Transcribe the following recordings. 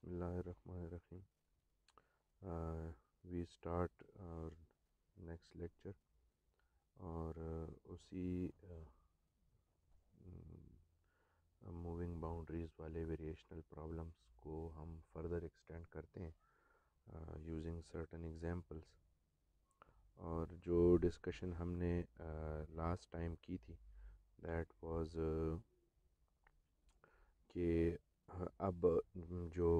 Bismillahirrahmanirrahim. We start our next lecture और उसी moving boundaries वाले वेरिएशनल प्रॉब्लम्स को हम फर्दर एक्सटेंड करते हैं यूजिंग सर्टन एग्जांपल्स। और जो डिस्कशन हमने लास्ट टाइम की थी दैट वाज कि अब जो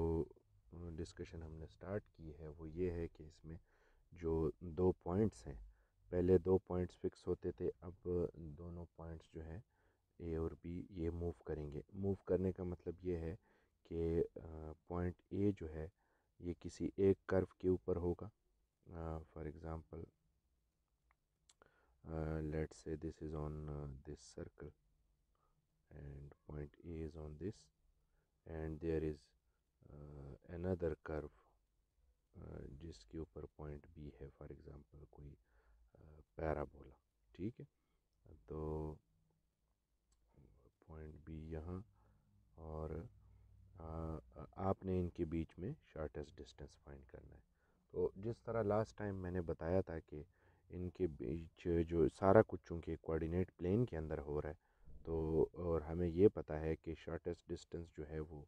डिस्कशन हमने स्टार्ट की है वो ये है कि इसमें जो दो पॉइंट्स हैं, पहले दो पॉइंट्स फिक्स होते थे, अब दोनों पॉइंट्स जो है ए और बी ये मूव करेंगे। मूव करने का मतलब ये है कि पॉइंट ए जो है ये किसी एक कर्व के ऊपर होगा। For example let's say this is on this circle and point A is on this and there is another curve जिसके ऊपर पॉइंट बी है, फॉर एग्ज़ाम्पल कोई पैराबोला। ठीक है, तो पॉइंट बी यहाँ और आपने इनके बीच में शॉर्टेस्ट डिस्टेंस फाइंड करना है। तो जिस तरह लास्ट टाइम मैंने बताया था कि इनके बीच जो सारा कुछ चूँकि कोऑर्डिनेट प्लेन के अंदर हो रहा है, तो और हमें ये पता है कि शॉर्टेस्ट डिस्टेंस जो है वो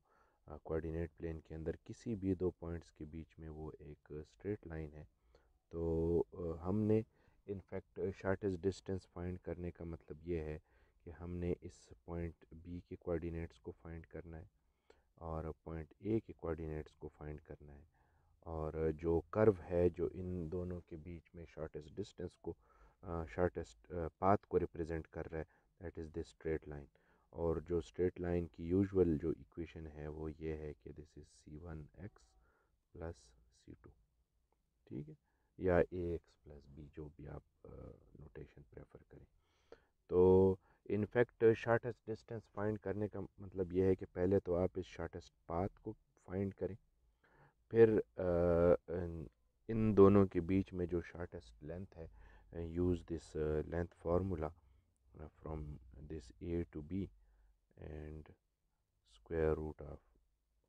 कोऑर्डिनेट प्लेन के अंदर किसी भी दो पॉइंट्स के बीच में वो एक स्ट्रेट लाइन है। तो हमने इनफैक्ट शॉर्टेस्ट डिस्टेंस फाइंड करने का मतलब ये है कि हमने इस पॉइंट बी के कोऑर्डिनेट्स को फाइंड करना है और पॉइंट ए के कोऑर्डिनेट्स को फाइंड करना है, और जो कर्व है जो इन दोनों के बीच में शॉर्टेस्ट डिस्टेंस को शॉर्टेस्ट पाथ को रिप्रेजेंट कर रहा है, that is this straight line. और जो स्ट्रेट लाइन की यूजुअल जो इक्वेशन है वो ये है कि this is c1x plus c2। ठीक है, या ax प्लस b, जो भी आप नोटेशन प्रेफर करें। तो इनफैक्ट शॉर्टेस्ट डिस्टेंस फाइंड करने का मतलब ये है कि पहले तो आप इस शॉर्टेस्ट पाथ को फाइंड करें, फिर इन दोनों के बीच में जो शॉर्टेस्ट लेंथ है, use this length formula from this A to B and square root of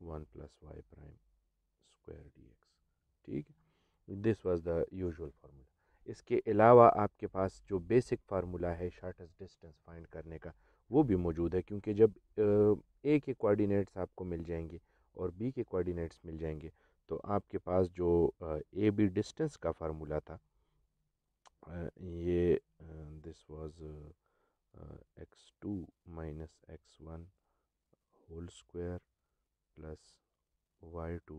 1 plus y prime square d x. ठीक है, this was the usual formula. इसके अलावा आपके पास जो बेसिक फार्मूला है शॉर्टेस्ट डिस्टेंस फाइंड करने का वो भी मौजूद है, क्योंकि जब ए के कोऑर्डिनेट्स आपको मिल जाएंगे और बी के कोऑर्डिनेट्स मिल जाएंगे तो आपके पास जो ए बी डिस्टेंस का फार्मूला था, ये this was x2 minus x1 whole square plus y2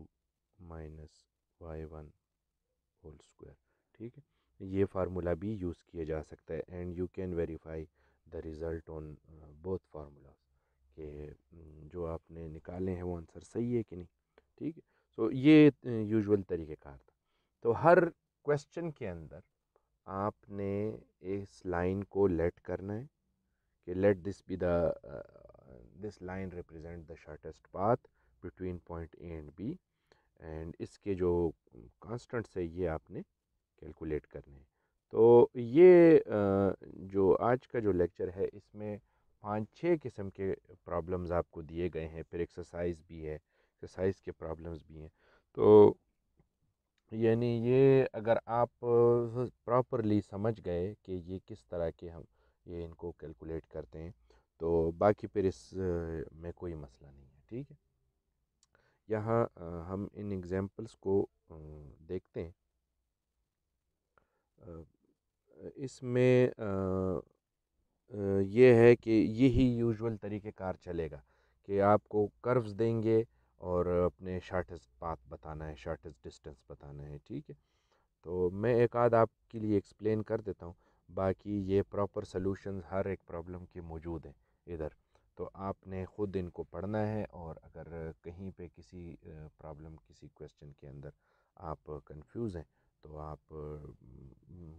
minus y1 whole square. ठीक है, ये फार्मूला भी यूज़ किया जा सकता है and you can verify the result on both formulas कि जो आपने निकाले हैं वो आंसर सही है कि नहीं। ठीक है, सो ये यूजुअल तरीक़ेकार था। तो हर क्वेश्चन के अंदर आपने इस लाइन को लेट करना है कि let this be the this line represent the shortest path between point A and B, and इसके जो कांस्टेंट्स है ये आपने कैलकुलेट करने हैं। तो ये जो आज का जो लेक्चर है इसमें 5-6 किस्म के प्रॉब्लम्स आपको दिए गए हैं, फिर एक्सरसाइज भी है, एक्सरसाइज के प्रॉब्लम्स भी हैं। तो यानी ये अगर आप प्रॉपरली समझ गए कि ये किस तरह के हम ये इनको कैलकुलेट करते हैं तो बाकी फिर इस में कोई मसला नहीं है। ठीक है, यहाँ हम इन एग्जांपल्स को देखते हैं। इसमें ये है कि यही यूजुअल तरीक़ेकार चलेगा कि आपको कर्व्स देंगे और अपने शॉर्टेस्ट पाथ बताना है, शॉर्टेस्ट डिस्टेंस बताना है। ठीक है, तो मैं एक आध आपके लिए एक्सप्लेन कर देता हूँ, बाकी ये प्रॉपर सॉल्यूशंस हर एक प्रॉब्लम के मौजूद हैं इधर। तो आपने ख़ुद इनको पढ़ना है और अगर कहीं पे किसी प्रॉब्लम किसी क्वेश्चन के अंदर आप कंफ्यूज हैं तो आप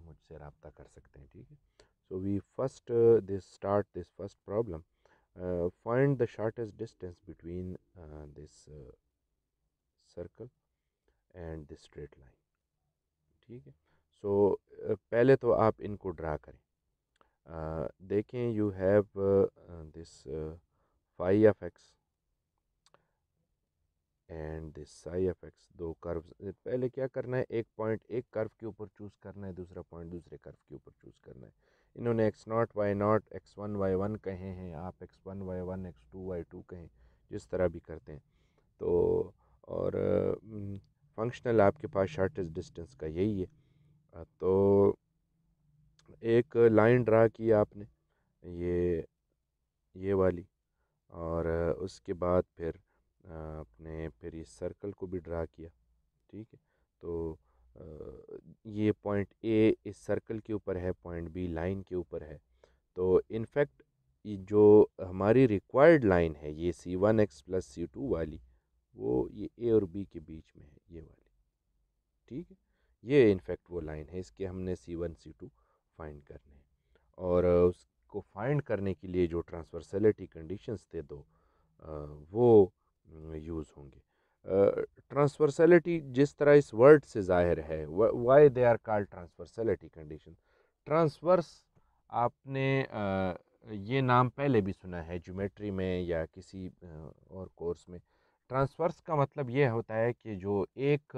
मुझसे रब्ता कर सकते हैं। ठीक है, so we first this start this first problem, find the shortest distance between this circle and this straight line. ठीक है, सो पहले तो आप इनको ड्रा करें। देखें, you have this phi of x and this psi f x, दो curves. पहले क्या करना है, एक पॉइंट एक कर्व के ऊपर चूज़ करना है, दूसरा पॉइंट दूसरे कर्व के ऊपर चूज़ करना है। इन्होंने x not y not, x one y one कहे हैं, आप x one y one, x two y two कहें, जिस तरह भी करते हैं। तो और फंक्शनल आपके पास शॉर्टेस्ट डिस्टेंस का यही है। तो एक लाइन ड्रा की आपने, ये वाली, और उसके बाद फिर आपने फिर इस सर्कल को भी ड्रा किया, ठीक है। तो ये पॉइंट ए इस सर्कल के ऊपर है, पॉइंट बी लाइन के ऊपर है। तो इनफैक्ट जो हमारी रिक्वायर्ड लाइन है, ये C1x+C2 वाली, वो ये ए और बी के बीच में है, ये वाली, ठीक है। ये इनफैक्ट वो लाइन है, इसके हमने C1 C2 फाइंड करने हैं। और उसको फाइंड करने के लिए जो ट्रांसवर्सलिटी कंडीशंस थे दो, वो यूज़ होंगे। ट्रांसवर्सलिटी जिस तरह इस वर्ड से ज़ाहिर है, why they are called transversality condition. Transverse, आपने ये नाम पहले भी सुना है ज्योमेट्री में या किसी और कोर्स में। ट्रांसवर्स का मतलब ये होता है कि जो एक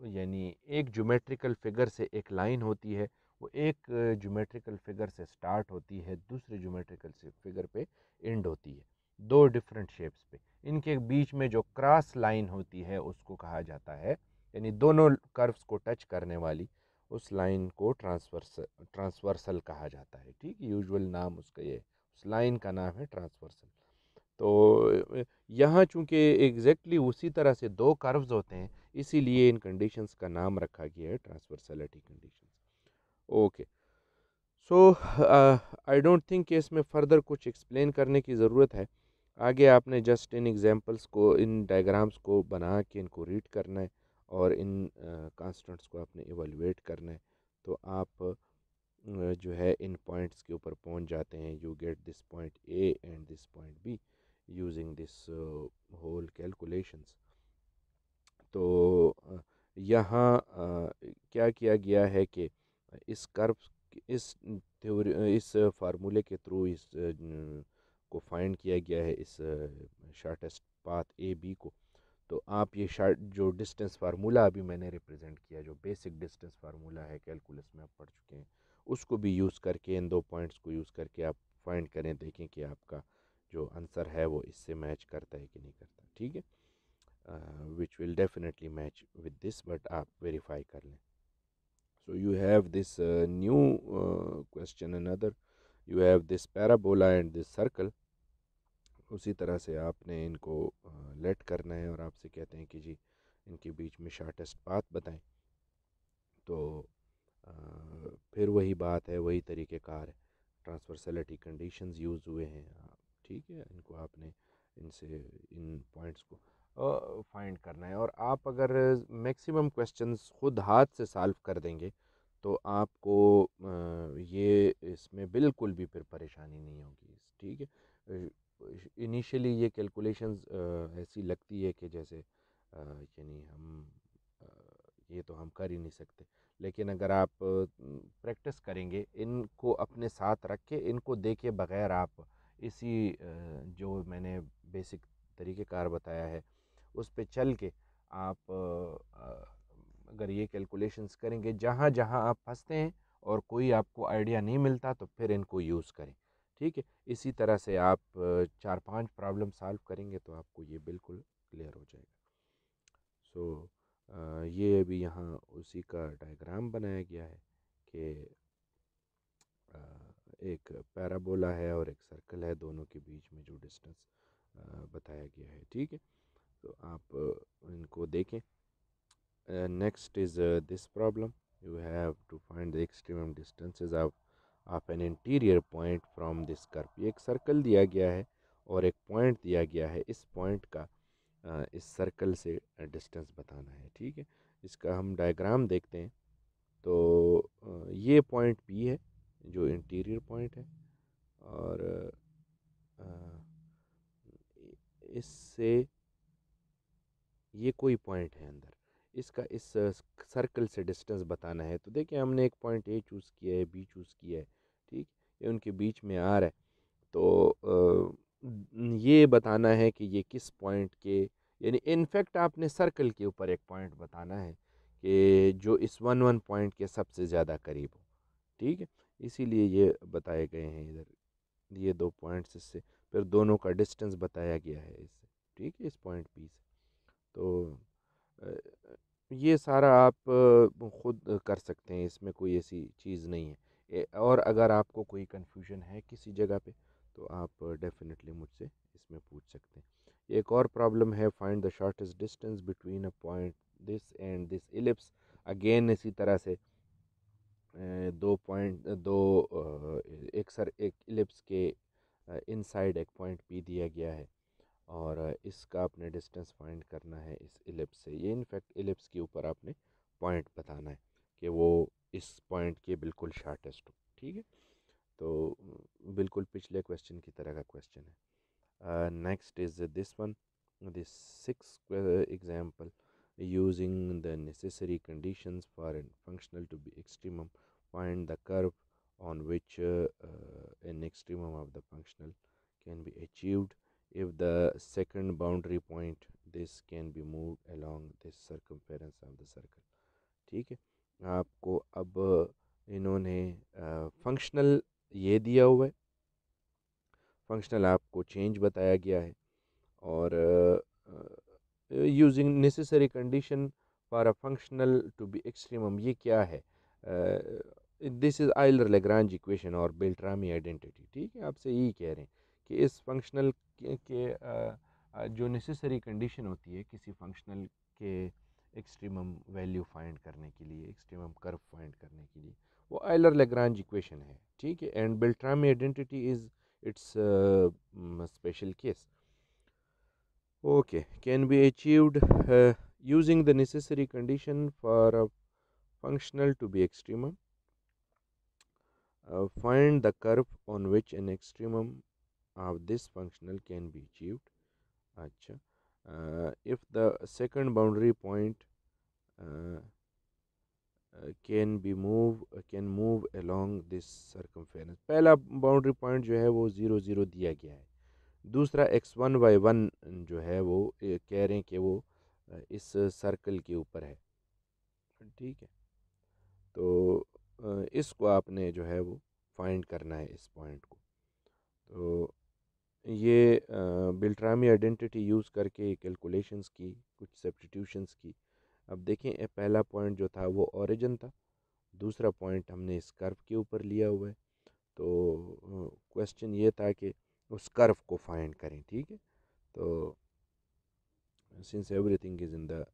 यानी एक ज्योमेट्रिकल फिगर से एक लाइन होती है, वो एक ज्योमेट्रिकल फिगर से स्टार्ट होती है, दूसरे ज्योमेट्रिकल से फिगर पे एंड होती है, दो डिफरेंट शेप्स पे। इनके बीच में जो क्रॉस लाइन होती है उसको कहा जाता है, यानी दोनों कर्व्स को टच करने वाली उस लाइन को ट्रांसवर्सल कहा जाता है, ठीक। यूजुअल नाम उसका ये, उस लाइन का नाम है ट्रांसवर्सल। तो यहाँ चूँकि एग्जैक्टली उसी तरह से दो कर्व्स होते हैं, इसीलिए इन कंडीशंस का नाम रखा गया है transversality conditions. Okay, so I don't think कि इसमें फ़र्दर कुछ एक्सप्लेन करने की ज़रूरत है। आगे आपने जस्ट इन एग्जांपल्स को, इन डायग्राम्स को बना के इनको रीड करना है, और इन कांस्टेंट्स को आपने इवैल्यूएट करना है। तो आप जो है इन पॉइंट्स के ऊपर पहुंच जाते हैं। You get this point A and this point B using this whole calculations. तो यहाँ क्या किया गया है कि इस कर्व, इस थ्योरी, इस फार्मूले के थ्रू इस को फाइंड किया गया है, इस शॉर्टेस्ट पाथ ए बी को। तो आप ये शार्ट जो डिस्टेंस फार्मूला अभी मैंने रिप्रेजेंट किया, जो बेसिक डिस्टेंस फार्मूला है कैलकुलस में आप पढ़ चुके हैं, उसको भी यूज़ करके, इन दो पॉइंट्स को यूज़ करके आप फाइंड करें, देखें कि आपका जो आंसर है वो इससे मैच करता है कि नहीं करता, ठीक है। which will definitely match with this, but आप verify कर लें। So you have this new question, another, you have this parabola and this circle। उसी तरह से आपने इनको लेट करना है, और आपसे कहते हैं कि जी इनके बीच में शॉर्टेस्ट पाथ बताएं। तो फिर वही बात है, वही तरीक़ेकार है, ट्रांसवर्सलिटी कंडीशंस यूज़ हुए हैं, ठीक है। इनको आपने इनसे इन पॉइंट्स को फाइंड करना है। और आप अगर मैक्सिमम क्वेश्चंस खुद हाथ से सॉल्व कर देंगे, तो आपको ये इसमें बिल्कुल भी फिर परेशानी नहीं होगी, ठीक है। इनिशियली ये कैलकुलेशंस ऐसी लगती है कि जैसे यानी हम ये तो हम कर ही नहीं सकते, लेकिन अगर आप प्रैक्टिस करेंगे, इनको अपने साथ रख के, इनको देखे बगैर आप इसी जो मैंने बेसिक तरीक़ेकार बताया है उस पे चल के आप अगर ये कैलकुलेशंस करेंगे, जहाँ जहाँ आप फंसते हैं और कोई आपको आइडिया नहीं मिलता, तो फिर इनको यूज़ करें, ठीक है। इसी तरह से आप 4-5 प्रॉब्लम सॉल्व करेंगे तो आपको ये बिल्कुल क्लियर हो जाएगा। सो ये अभी यहाँ उसी का डायग्राम बनाया गया है कि एक पैराबोला है और एक सर्कल है, दोनों के बीच में जो डिस्टेंस बताया गया है, ठीक है। तो आप इनको देखें। Next is this problem, you have to find the extreme distances of an interior point from this curve। ये एक सर्कल दिया गया है और एक पॉइंट दिया गया है, इस पॉइंट का इस सर्कल से डिस्टेंस बताना है, ठीक है। इसका हम डायग्राम देखते हैं। तो ये पॉइंट पी है जो इंटीरियर पॉइंट है, और इससे ये कोई पॉइंट है अंदर, इसका इस सर्कल से डिस्टेंस बताना है। तो देखिए हमने एक पॉइंट ए चूज़ किया है, बी चूज़ किया है, ठीक, ये उनके बीच में आ रहा है। तो ये बताना है कि ये किस पॉइंट के, यानी इनफैक्ट आपने सर्कल के ऊपर एक पॉइंट बताना है कि जो इस वन वन पॉइंट के सबसे ज़्यादा करीब हो। ठीक है, इसीलिए ये बताए गए हैं इधर ये दो पॉइंट्स इससे, फिर दोनों का डिस्टेंस बताया गया है इससे। ठीक है, इस पॉइंट पी से। तो अ, ये सारा आप खुद कर सकते हैं, इसमें कोई ऐसी चीज़ नहीं है। और अगर आपको कोई कन्फ्यूजन है किसी जगह पे तो आप डेफिनेटली मुझसे इसमें पूछ सकते हैं। एक और प्रॉब्लम है, find the shortest distance between a point this and this ellipse. Again इसी तरह से दो पॉइंट दो एक इलिप्स के इनसाइड एक पॉइंट पी दिया गया है और इसका आपने डिस्टेंस फाइंड करना है इस इलिप्स से। ये इनफैक्ट इलिप्स के ऊपर आपने पॉइंट बताना है कि वो इस पॉइंट के बिल्कुल शार्टेस्ट हो। ठीक है, तो बिल्कुल पिछले क्वेश्चन की तरह का क्वेश्चन है। Next is this one, this six example, using the necessary conditions for a functional to be extremum, find the curve on which an extremum of the functional can be achieved. If the second boundary point, this can be moved along this circumference of the circle. ठीक है, आपको अब इन्होंने functional ये दिया हुआ है, functional आपको चेंज बताया गया है और using necessary condition for a functional to be extremum, ये क्या है? This is Euler Lagrange equation और बेल्ट्रामी आइडेंटिटी। ठीक है, आपसे यही कह रहे हैं कि इस फंक्शनल के जो नेसेसरी कंडीशन होती है किसी फंक्शनल के एक्सट्रीमम वैल्यू फाइंड करने के लिए, एक्सट्रीमम कर्व फाइंड करने के लिए, वो आइलर लेग्रांज इक्वेशन है। ठीक है, and Beltrami identity is its special case. Okay, can be achieved using the necessary condition for a functional to be extremum. Find the curve on which an extremum of this functional can be achieved. अच्छा, if the second boundary point uh, can move along this circumference. पहला boundary point जो है वो 0 0 दिया गया है, दूसरा x1 y1 जो है वो कह रहे हैं कि वो इस सर्कल के ऊपर है। ठीक है, तो इसको आपने जो है वो फाइंड करना है इस पॉइंट को। तो ये बिल्ट्रामी आइडेंटिटी यूज़ करके कैलकुलेशंस की, कुछ सब्स्टिट्यूशंस की। अब देखें, पहला पॉइंट जो था वो ओरिजिन था, दूसरा पॉइंट हमने इस कर्व के ऊपर लिया हुआ है। तो क्वेश्चन ये था कि उस कर्व को फाइंड करें। ठीक है, तो since everything is in the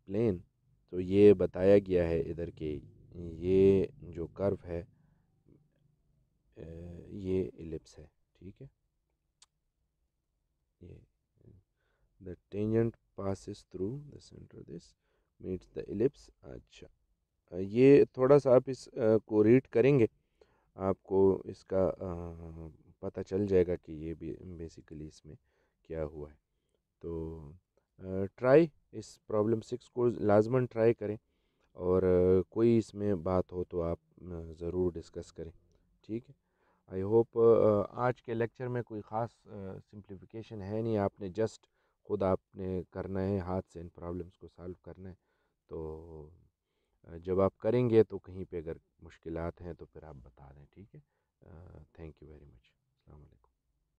plane, तो ये बताया गया है इधर के ये जो कर्व है ये इलिप्स है। ठीक है, ये the tangent passes through the centre this meets the ellipse. अच्छा, ये थोड़ा सा आप इस को रीड करेंगे, आपको इसका पता चल जाएगा कि ये भी बेसिकली इसमें क्या हुआ है। तो ट्राई इस प्रॉब्लम 6 को लाजमन ट्राई करें और कोई इसमें बात हो तो आप ज़रूर डिस्कस करें। ठीक है, आई होप आज के लेक्चर में कोई ख़ास सिंप्लीफिकेशन है नहीं, आपने जस्ट खुद आपने करना है, हाथ से इन प्रॉब्लम्स को सॉल्व करना है। तो जब आप करेंगे तो कहीं पे अगर मुश्किलात हैं तो फिर आप बता दें। ठीक है, थैंक यू वेरी मच। अस्सलाम वालेकुम।